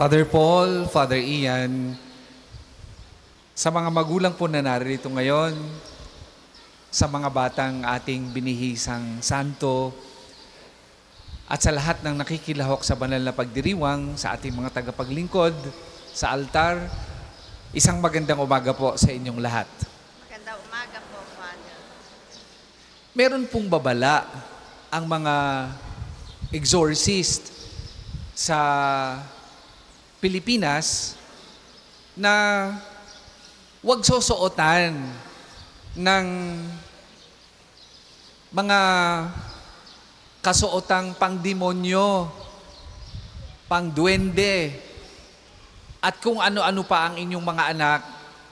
Father Paul, Father Ian, sa mga magulang po na narito ngayon, sa mga batang ating binihisang santo, at sa lahat ng nakikilahok sa banal na pagdiriwang, sa ating mga tagapaglingkod, sa altar, isang magandang umaga po sa inyong lahat. Magandang umaga po, Father. Meron pong babala ang mga exorcist sa Pilipinas na huwag susuotan ng mga kasuotang pangdemonyo, pangduwende, at kung ano-ano pa ang inyong mga anak,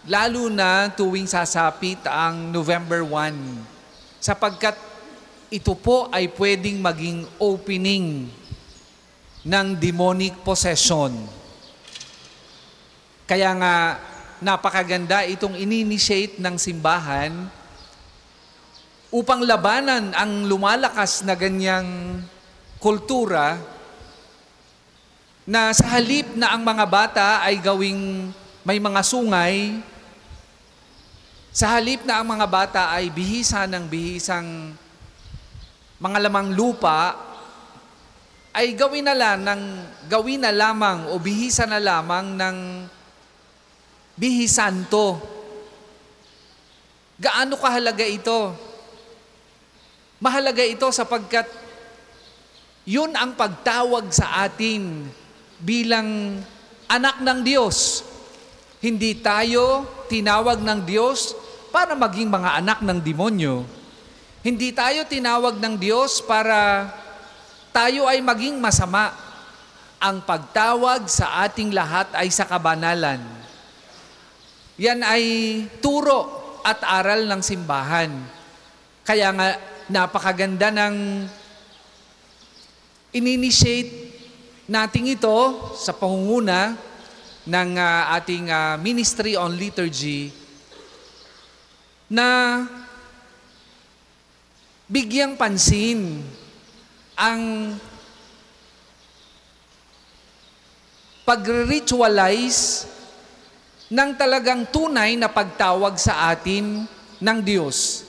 lalo na tuwing sasapit ang November 1, sapagkat ito po ay pwedeng maging opening ng demonic possession. Kaya nga, napakaganda itong ini-initiate ng simbahan upang labanan ang lumalakas na ganyang kultura na sa halip na ang mga bata ay gawing may mga sungay, sa halip na ang mga bata ay bihisa ng bihisang mga lamang lupa, ay gawin na lamang o bihisa na lamang ng bihisanto. Gaano kahalaga ito? Mahalaga ito sapagkat yun ang pagtawag sa atin bilang anak ng Diyos. Hindi tayo tinawag ng Diyos para maging mga anak ng demonyo. Hindi tayo tinawag ng Diyos para tayo ay maging masama. Ang pagtawag sa ating lahat ay sa kabanalan. Yan ay turo at aral ng simbahan. Kaya nga, napakaganda ng in-initiate natin ito sa pangunguna ng ating Ministry on Liturgy na bigyang pansin ang pag-ritualize ng talagang tunay na pagtawag sa atin ng Diyos.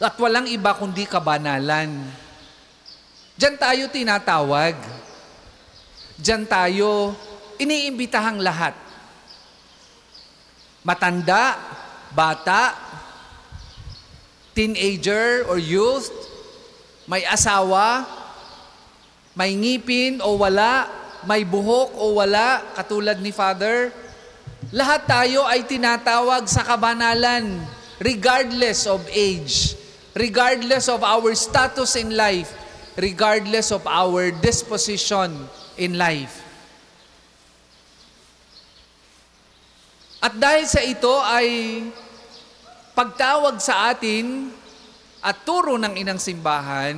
At walang iba kundi kabanalan. Diyan tayo tinatawag. Diyan tayo iniimbitahang lahat. Matanda, bata, teenager or youth, may asawa, may ngipin o wala, may buhok o wala, katulad ni Father. Lahat tayo ay tinatawag sa kabanalan, regardless of age, regardless of our status in life, regardless of our disposition in life. At dahil sa ito ay pagtawag sa atin at turo ng inang simbahan,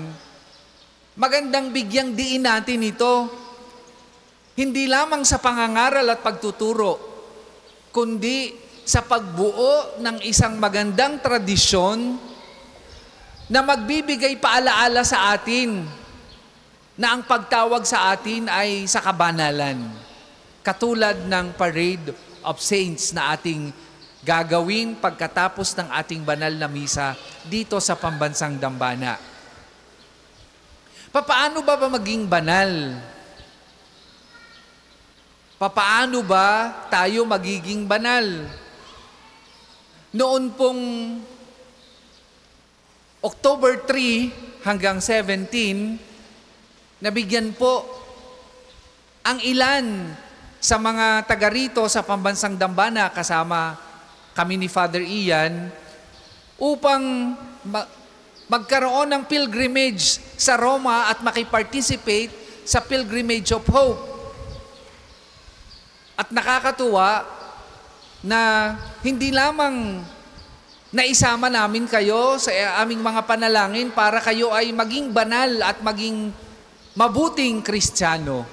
magandang bigyang diin natin ito, hindi lamang sa pangangaral at pagtuturo, kundi sa pagbuo ng isang magandang tradisyon na magbibigay paalaala sa atin na ang pagtawag sa atin ay sa kabanalan. Katulad ng Parade of Saints na ating gagawin pagkatapos ng ating banal na misa dito sa Pambansang Dambana. Papaano ba maging banal? Papaano ba tayo magiging banal? Noon pong October 3 hanggang 17, nabigyan po ang ilan sa mga taga rito sa Pambansang Dambana kasama kami ni Father Ian upang magkaroon ng pilgrimage sa Roma at makiparticipate sa Pilgrimage of Hope. At nakakatuwa na hindi lamang naisama namin kayo sa aming mga panalangin para kayo ay maging banal at maging mabuting Kristiyano.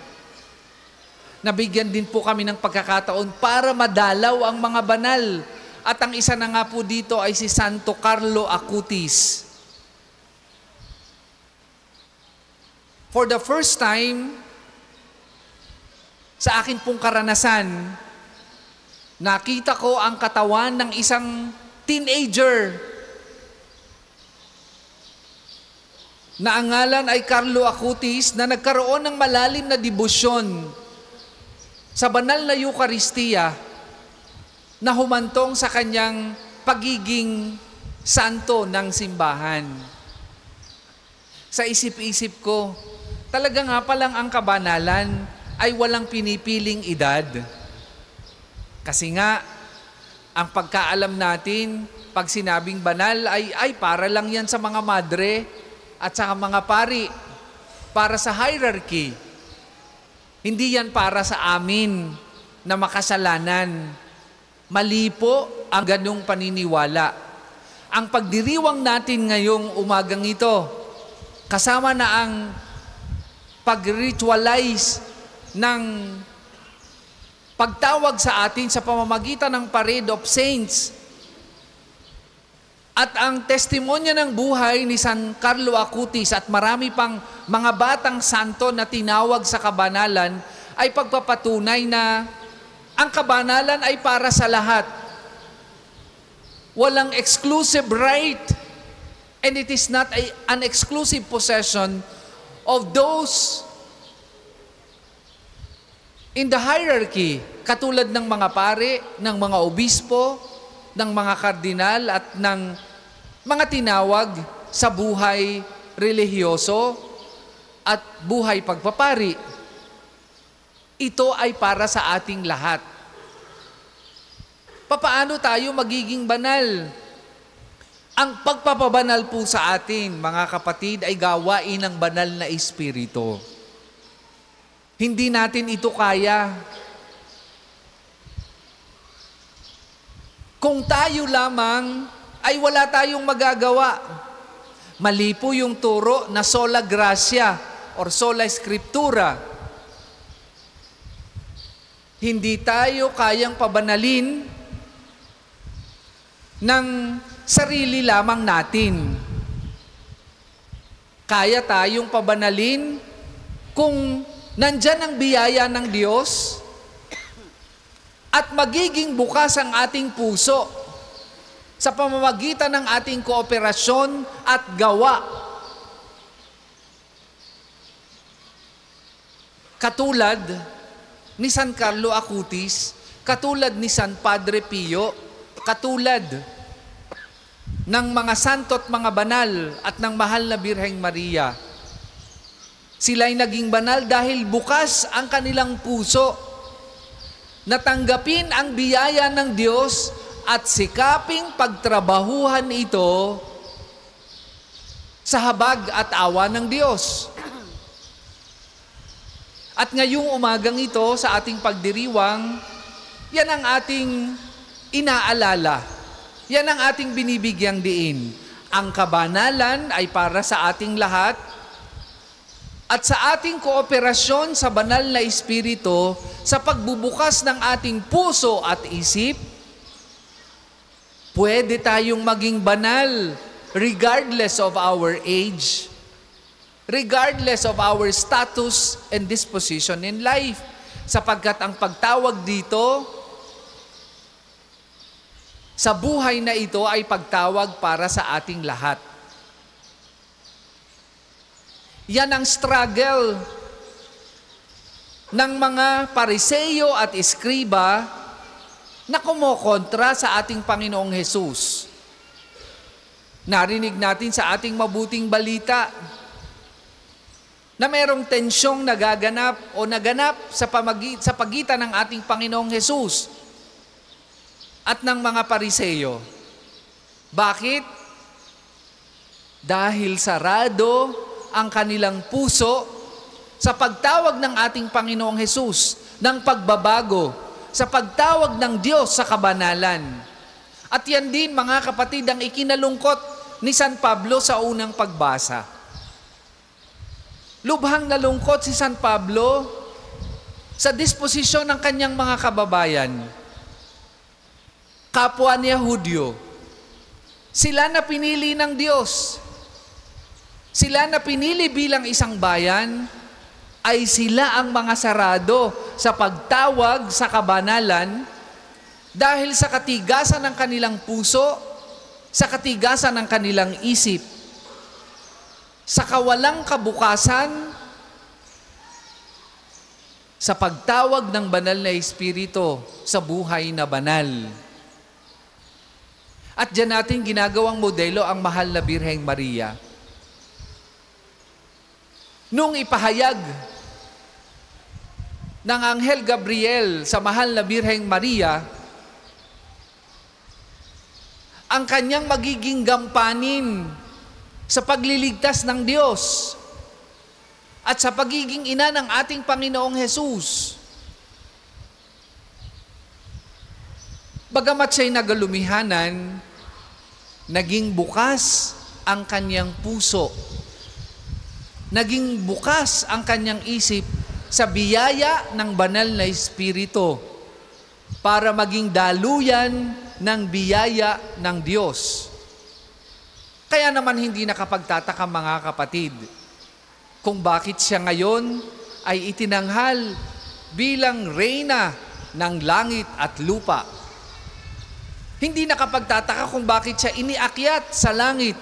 Nabigyan din po kami ng pagkakataon para madalaw ang mga banal. At ang isa na nga po dito ay si Santo Carlo Acutis. For the first time, Sa akin pong karanasan, nakita ko ang katawan ng isang teenager na ang ngalan ay Carlo Acutis na nagkaroon ng malalim na debosyon sa banal na Eucharistia na humantong sa kanyang pagiging santo ng simbahan. Sa isip-isip ko, talaga nga palang ang kabanalan ay walang pinipiling edad. Kasi nga, ang pagkaalam natin, pag sinabing banal ay para lang yan sa mga madre at sa mga pari, para sa hierarchy. Hindi yan para sa amin na makasalanan. Mali po ang ganung paniniwala. Ang pagdiriwang natin ngayong umagang ito, kasama na ang pag-ritualize ng pagtawag sa atin sa pamamagitan ng Parade of Saints at ang testimonya ng buhay ni San Carlo Acutis at marami pang mga batang santo na tinawag sa kabanalan ay pagpapatunay na ang kabanalan ay para sa lahat. Walang exclusive right and it is not an exclusive possession of those in the hierarchy, katulad ng mga pare, ng mga obispo, ng mga kardinal at ng mga tinawag sa buhay relihiyoso at buhay pagpapari. Ito ay para sa ating lahat. Papaano tayo magiging banal? Ang pagpapabanal po sa atin, mga kapatid, ay gawain ng banal na Espiritu. Hindi natin ito kaya. Kung tayo lamang, ay wala tayong magagawa. Mali po yung turo na sola gratia or sola scriptura. Hindi tayo kayang pabanalin ng sarili lamang natin. Kaya tayong pabanalin kung nandyan ang biyaya ng Diyos at magiging bukas ang ating puso sa pamamagitan ng ating kooperasyon at gawa. Katulad ni San Carlo Acutis, katulad ni San Padre Pio, katulad ng mga santo at mga banal at ng mahal na Birheng Maria. Sila'y naging banal dahil bukas ang kanilang puso na tanggapin ang biyaya ng Diyos at sikaping pagtrabahuhan ito sa habag at awa ng Diyos. At ngayong umagang ito sa ating pagdiriwang, yan ang ating inaalala. Yan ang ating binibigyang diin. Ang kabanalan ay para sa ating lahat at sa ating kooperasyon sa banal na Espiritu sa pagbubukas ng ating puso at isip, pwede tayong maging banal regardless of our age, regardless of our status and disposition in life. Sapagkat ang pagtawag dito sa buhay na ito ay pagtawag para sa ating lahat. Yan ang struggle ng mga Pariseo at Eskriba na kumokontra sa ating Panginoong Hesus. Narinig natin sa ating mabuting balita na mayroong tensyong naganap sa pagitan ng ating Panginoong Hesus at ng mga Pariseo. Bakit? Dahil sarado ang kanilang puso sa pagtawag ng ating Panginoong Hesus ng pagbabago, sa pagtawag ng Diyos sa kabanalan. At yan din, mga kapatid, ang ikinalungkot ni San Pablo sa unang pagbasa. Lubhang nalungkot si San Pablo sa disposisyon ng kanyang mga kababayan. Kapwa niya Hudyo. Sila na pinili ng Diyos. Sila na pinili bilang isang bayan, ay sila ang mga sarado sa pagtawag sa kabanalan dahil sa katigasan ng kanilang puso, sa katigasan ng kanilang isip, sa kawalang kabukasan sa pagtawag ng banal na Espiritu sa buhay na banal. At diyan natin ginagawang modelo ang mahal na Birheng Maria. Nung ipahayag ng Anghel Gabriel sa mahal na Birheng Maria, ang kanyang magiging gampanin sa pagliligtas ng Diyos at sa pagiging ina ng ating Panginoong Hesus. Bagamat siya'y nagalumihanan, naging bukas ang kanyang puso. Naging bukas ang kanyang isip sa biyaya ng banal na Espiritu para maging daluyan ng biyaya ng Diyos. Kaya naman hindi nakapagtataka mga kapatid kung bakit siya ngayon ay itinanghal bilang reyna ng langit at lupa. Hindi nakapagtataka kung bakit siya iniakyat sa langit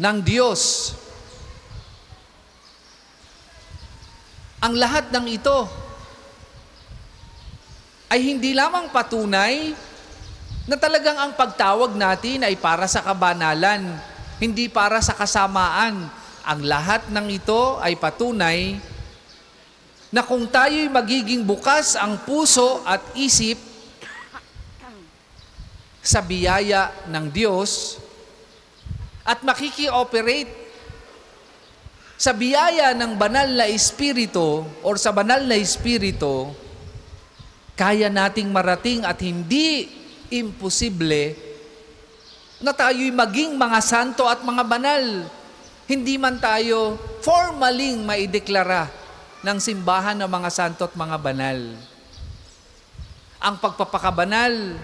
ng Diyos. Ang lahat ng ito ay hindi lamang patunay na talagang ang pagtawag natin ay para sa kabanalan, hindi para sa kasamaan. Ang lahat ng ito ay patunay na kung tayo'y magiging bukas ang puso at isip sa biyaya ng Diyos at makiki-operate sa biyaya ng banal na Espiritu or sa banal na Espiritu, kaya nating marating at hindi imposible na tayo'y maging mga santo at mga banal. Hindi man tayo formaling maideklara ng simbahan ng mga santo at mga banal. Ang pagpapakabanal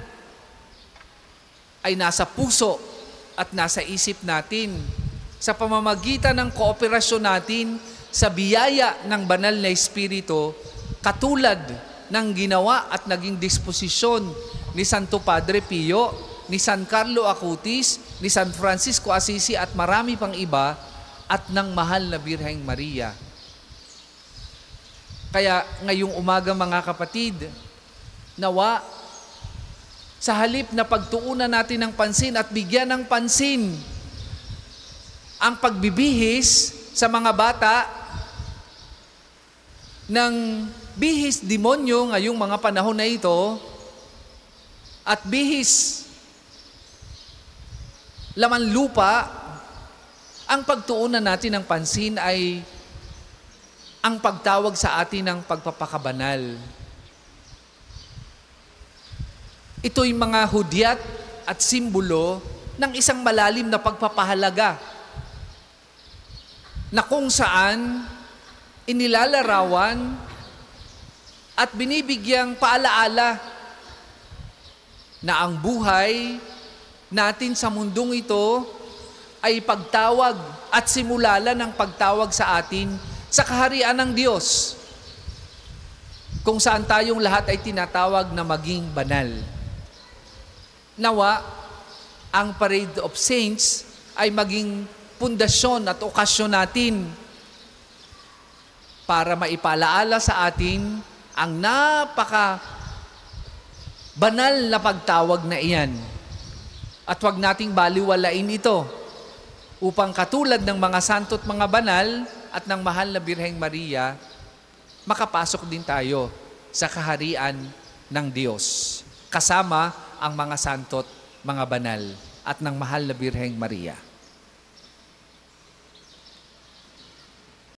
ay nasa puso at nasa isip natin sa pamamagitan ng kooperasyon natin sa biyaya ng banal na Espiritu, katulad ng ginawa at naging disposisyon ni Santo Padre Pio, ni San Carlo Acutis, ni San Francisco Assisi at marami pang iba, at ng mahal na Birheng Maria. Kaya ngayong umaga mga kapatid, nawa sa halip na pagtuunan natin ng pansin at bigyan ng pansin ang pagbibihis sa mga bata ng bihis demonyo ngayong mga panahon na ito at bihis laman lupa, ang pagtuunan natin ng pansin ay ang pagtawag sa atin ng pagpapakabanal. Ito'y mga hudyat at simbolo ng isang malalim na pagpapahalaga na kung saan inilalarawan at binibigyang paalaala na ang buhay natin sa mundong ito ay pagtawag at simulala ng pagtawag sa atin sa kaharian ng Diyos, kung saan tayong lahat ay tinatawag na maging banal. Nawa, ang Parade of Saints ay maging pundasyon at okasyon natin para maipalaala sa atin ang napaka banal na pagtawag na iyan. At huwag nating baliwalain ito upang katulad ng mga santo at mga banal at ng mahal na Birheng Maria, makapasok din tayo sa kaharian ng Diyos kasama ang mga santo at mga banal at ng mahal na Birheng Maria.